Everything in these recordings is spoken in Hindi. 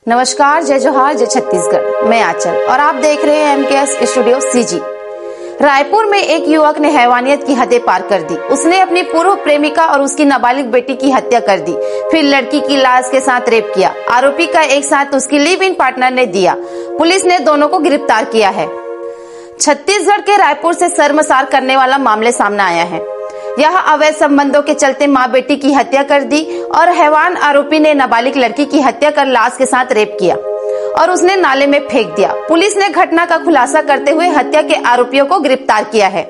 नमस्कार, जय जोहार, जय छत्तीसगढ़। मैं आंचल और आप देख रहे हैं MKS स्टूडियो CG। रायपुर में एक युवक ने हैवानियत की हदें पार कर दी। उसने अपनी पूर्व प्रेमिका और उसकी नाबालिग बेटी की हत्या कर दी, फिर लड़की की लाश के साथ रेप किया। आरोपी का एक साथ उसकी लिव इन पार्टनर ने दिया। पुलिस ने दोनों को गिरफ्तार किया है। छत्तीसगढ़ के रायपुर से शर्मसार करने वाला मामले सामने आया है। यह अवैध संबंधों के चलते मां बेटी की हत्या कर दी और हैवान आरोपी ने नाबालिग लड़की की हत्या कर लाश के साथ रेप किया और उसने नाले में फेंक दिया। पुलिस ने घटना का खुलासा करते हुए हत्या के आरोपियों को गिरफ्तार किया है।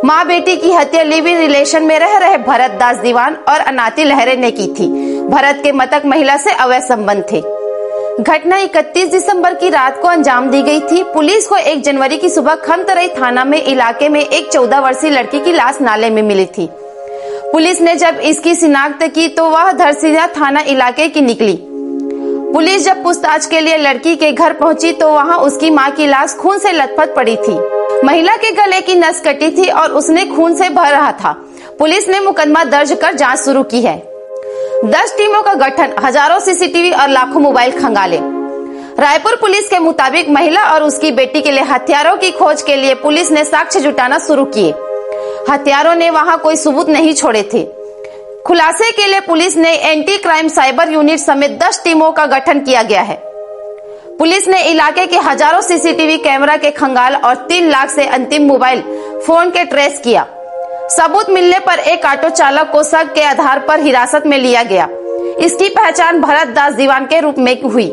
मां बेटी की हत्या लिव इन रिलेशन में रह रहे भरत दास दीवान और अनाती लहरे ने की थी। भरत के मृतक महिला से अवैध संबंध थे। घटना 31 दिसंबर की रात को अंजाम दी गई थी। पुलिस को 1 जनवरी की सुबह खमतराई थाना में इलाके में एक 14 वर्षीय लड़की की लाश नाले में मिली थी। पुलिस ने जब इसकी शिनाख्त की तो वह धरसींवा थाना इलाके की निकली। पुलिस जब पूछताछ के लिए लड़की के घर पहुंची तो वहां उसकी मां की लाश खून से लथपथ पड़ी थी। महिला के गले की नस कटी थी और उसने खून से भर रहा था। पुलिस ने मुकदमा दर्ज कर जांच शुरू की है। 10 टीमों का गठन, हजारों सीसीटीवी और लाखों मोबाइल खंगाले। रायपुर पुलिस के मुताबिक महिला और उसकी बेटी के लिए हथियारों की खोज के लिए पुलिस ने साक्ष्य जुटाना शुरू किए। हथियारों ने वहां कोई सबूत नहीं छोड़े थे। खुलासे के लिए पुलिस ने एंटी क्राइम साइबर यूनिट समेत 10 टीमों का गठन किया गया है। पुलिस ने इलाके के हजारों सीसीटीवी कैमरा के खंगाल और 3 लाख से अंतिम मोबाइल फोन के ट्रेस किया। सबूत मिलने पर एक ऑटो चालक को शक के आधार पर हिरासत में लिया गया। इसकी पहचान भरत दास दीवान के रूप में हुई।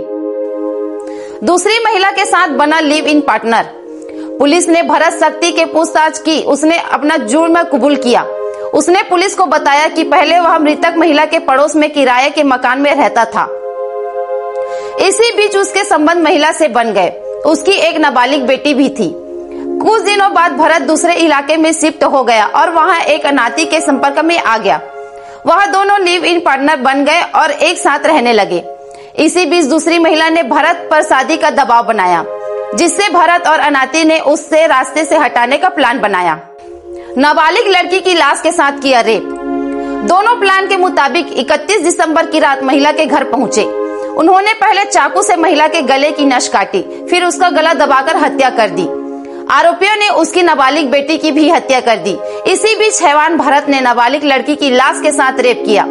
दूसरी महिला के साथ बना लिव इन पार्टनर। पुलिस ने भरत शक्ति के पूछताछ की। उसने अपना जुर्म कबूल किया। उसने पुलिस को बताया कि पहले वह मृतक महिला के पड़ोस में किराए के मकान में रहता था। इसी बीच उसके संबंध महिला से बन गए। उसकी एक नाबालिग बेटी भी थी। कुछ दिनों बाद भरत दूसरे इलाके में शिफ्ट हो गया और वहां एक अनाती के संपर्क में आ गया। वह दोनों लिव इन पार्टनर बन गए और एक साथ रहने लगे। इसी बीच दूसरी महिला ने भरत पर शादी का दबाव बनाया, जिससे भरत और अनाती ने उससे रास्ते से हटाने का प्लान बनाया। नाबालिग लड़की की लाश के साथ किया रेप। दोनों प्लान के मुताबिक 31 दिसंबर की रात महिला के घर पहुंचे। उन्होंने पहले चाकू से महिला के गले की नस काटी, फिर उसका गला दबाकर हत्या कर दी। आरोपियों ने उसकी नाबालिग बेटी की भी हत्या कर दी। इसी बीच हैवान भरत ने नाबालिग लड़की की लाश के साथ रेप किया।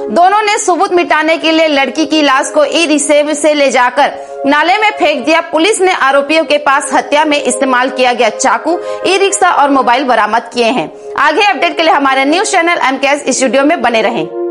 दोनों ने सबूत मिटाने के लिए लड़की की लाश को ई-रिक्शा से ले जाकर नाले में फेंक दिया। पुलिस ने आरोपियों के पास हत्या में इस्तेमाल किया गया चाकू, ई-रिक्शा और मोबाइल बरामद किए हैं। आगे अपडेट के लिए हमारे न्यूज चैनल MKS स्टूडियो में बने रहें।